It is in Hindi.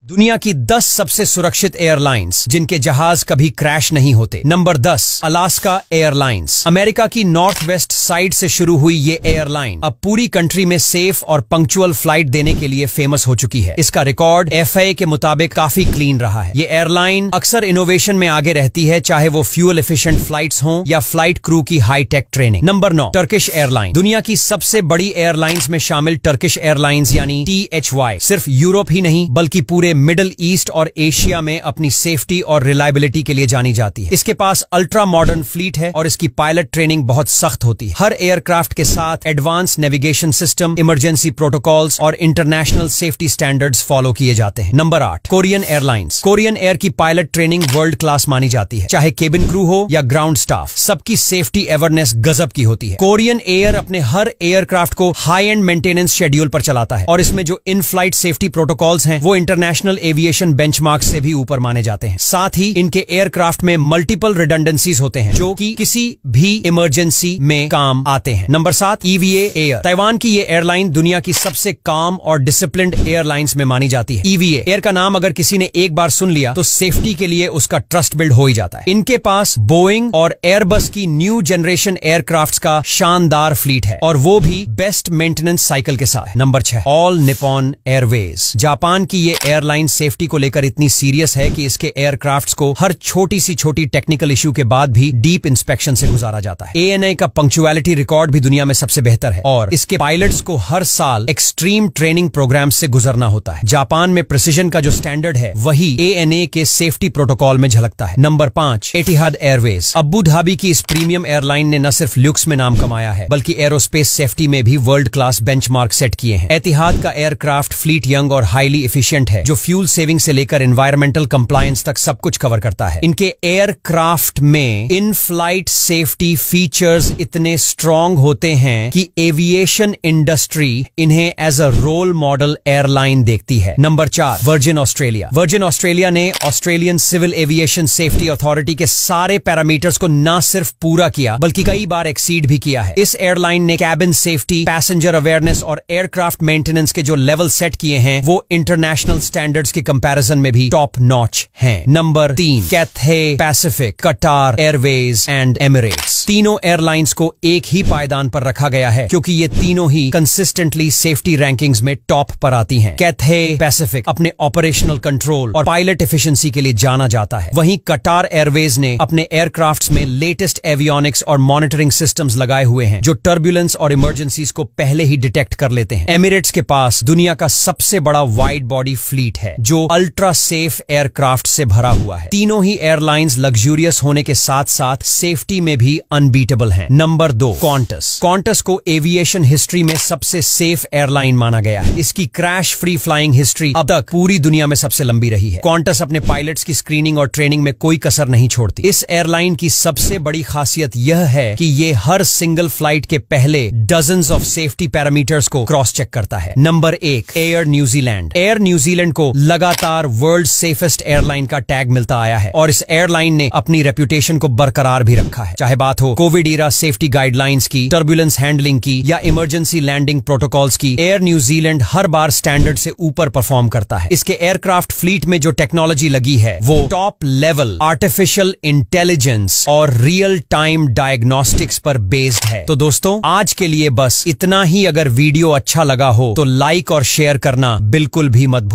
दुनिया की 10 सबसे सुरक्षित एयरलाइंस जिनके जहाज कभी क्रैश नहीं होते। Number 10, Alaska airlines. अमेरिका की नॉर्थ वेस्ट साइड से शुरू हुई ये एयरलाइन अब पूरी कंट्री में सेफ और पंक्चुअल फ्लाइट देने के लिए फेमस हो चुकी है। इसका रिकॉर्ड FAA के मुताबिक काफी क्लीन रहा है। ये एयरलाइन अक्सर इनोवेशन में आगे रहती है, चाहे वो फ्यूल एफिशिएंट फ्लाइट्स हों या फ्लाइट क्रू की high tech training. Number 9, Turkish airline. दुनिया की सबसे बड़ी एयरलाइंस में शामिल टर्किश एयरलाइंस यानी THY सिर्फ यूरोप ही नहीं बल्कि पूरे मिडिल ईस्ट और एशिया में अपनी सेफ्टी और रिलायबिलिटी के लिए जानी जाती है। इसके पास अल्ट्रा मॉडर्न फ्लीट है और इसकी पायलट ट्रेनिंग बहुत सख्त होती है। हर एयरक्राफ्ट के साथ advance navigation system, emergency protocols और इंटरनेशनल सेफ्टी स्टैंडर्ड्स फॉलो किए जाते हैं। Number 8, Korean airlines. Korean air की पायलट ट्रेनिंग वर्ल्ड क्लास मानी जाती है। चाहे केबिन क्रू हो या ग्राउंड स्टाफ, सबकी सेफ्टी अवेयरनेस गजब की होती है। कोरियन एयर अपने हर एयरक्राफ्ट को हाई एंड मेंटेनेंस शेड्यूल पर चलाता है और इसमें जो इन फ्लाइट सेफ्टी प्रोटोकॉल्स हैं वो इंटरनेशनल एविएशन बेंचमार्क से भी ऊपर माने जाते हैं। साथ ही इनके एयरक्राफ्ट में मल्टीपल रिडंडेंसीज होते हैं जो कि किसी भी इमरजेंसी में काम आते हैं। Number 7, EVA air. ताइवान की ये एयरलाइन दुनिया की सबसे काम और डिसिप्लिन्ड एयरलाइंस में मानी जाती है। EVA एयर का नाम अगर किसी ने एक बार सुन लिया तो सेफ्टी के लिए उसका ट्रस्ट बिल्ड हो ही जाता है। इनके पास बोइंग और एयरबस की न्यू जनरेशन एयरक्राफ्ट का शानदार फ्लीट है और वो भी बेस्ट मेंटेनेंस साइकिल के साथ। Number 6, all Nippon Airways. Japan की ये एयरलाइन सेफ्टी को लेकर इतनी सीरियस है कि इसके एयरक्राफ्ट्स को हर छोटी सी छोटी टेक्निकल इश्यू के बाद भी डीप इंस्पेक्शन से गुजारा जाता है। ANA का पंक्चुअलिटी रिकॉर्ड भी दुनिया में सबसे बेहतर है और इसके पायलट्स को हर साल एक्सट्रीम ट्रेनिंग प्रोग्राम से गुजरना होता है। जापान में प्रिसिजन का जो स्टैंडर्ड है वही ANA के सेफ्टी प्रोटोकॉल में झलकता है। नंबर 5, एतिहाद एयरवेज। अबू धाबी की इस प्रीमियम एयरलाइन ने न सिर्फ लुक्स में नाम कमाया है बल्कि एरोस्पेस सेफ्टी में भी वर्ल्ड क्लास बेंचमार्क सेट किए हैं। एतिहाद का एयरक्राफ्ट फ्लीट यंग और हाईली एफिशिएंट है जो फ्यूल सेविंग से लेकर एनवायरमेंटल कंप्लायंस तक सब कुछ कवर करता है। इनके एयरक्राफ्ट में इन फ्लाइट सेफ्टी फीचर्स इतने स्ट्रॉन्ग होते हैं कि एविएशन इंडस्ट्री इन्हें as a role model airline देखती है। Number 4, Virgin Australia. Virgin Australia ने Australian civil aviation safety authority के सारे पैरामीटर्स को न सिर्फ पूरा किया बल्कि कई बार एक्सीड भी किया है। इस एयरलाइन ने कैबिन सेफ्टी, पैसेंजर अवेयरनेस और एयरक्राफ्ट मेंटेनेंस के जो लेवल सेट किए हैं वो इंटरनेशनल स्टैंडर्ड्स के कंपैरिजन में भी टॉप नॉच हैं। नंबर 3, कैथे पैसिफिक, कटार एयरवेज एंड एमिरेट्स। तीनों एयरलाइंस को एक ही पायदान पर रखा गया है क्योंकि ये तीनों ही कंसिस्टेंटली सेफ्टी रैंकिंग्स में टॉप पर आती हैं। कैथे पैसिफिक अपने ऑपरेशनल कंट्रोल और पायलट एफिशिएंसी के लिए जाना जाता है। वहीं कटार एयरवेज ने अपने एयरक्राफ्ट्स में लेटेस्ट एवियोनिक्स और मॉनिटरिंग सिस्टम्स लगाए हुए हैं जो टर्बुलेंस और इमरजेंसीज को पहले ही डिटेक्ट कर लेते हैं। एमिरेट्स के पास दुनिया का सबसे बड़ा वाइड बॉडी फ्लीट है जो अल्ट्रा सेफ एयरक्राफ्ट से भरा हुआ है। तीनों ही एयरलाइंस लग्जूरियस होने के साथ साथ सेफ्टी में भी अनबीटेबल हैं। Number 2, Qantas. क्वांटस को एविएशन हिस्ट्री में सबसे सेफ एयरलाइन माना गया है। इसकी क्रैश फ्री फ्लाइंग हिस्ट्री अब तक पूरी दुनिया में सबसे लंबी रही है। क्वांटस अपने पायलट्स की स्क्रीनिंग और ट्रेनिंग में कोई कसर नहीं छोड़ती। इस एयरलाइन की सबसे बड़ी खासियत यह है कि ये हर सिंगल फ्लाइट के पहले डजन्स ऑफ सेफ्टी पैरामीटर्स को क्रॉस चेक करता है। Number 1, air New Zealand. Air New Zealand को लगातार वर्ल्ड सेफेस्ट एयरलाइन का टैग मिलता आया है और इस एयरलाइन ने अपनी रेपुटेशन को बरकरार भी रखा है। चाहे बात हो कोविड ईरा सेफ्टी गाइडलाइंस की, टर्बुलेंस हैंडलिंग की या इमरजेंसी लैंडिंग प्रोटोकॉल्स की, एयर न्यूजीलैंड हर बार स्टैंडर्ड से ऊपर परफॉर्म करता है। इसके एयरक्राफ्ट फ्लीट में जो टेक्नोलॉजी लगी है वो टॉप लेवल आर्टिफिशियल इंटेलिजेंस और रियल टाइम डायग्नोस्टिक्स पर बेस्ड है। तो दोस्तों आज के लिए बस इतना ही। अगर वीडियो अच्छा लगा हो तो लाइक और शेयर करना बिल्कुल भी मत भूलिए।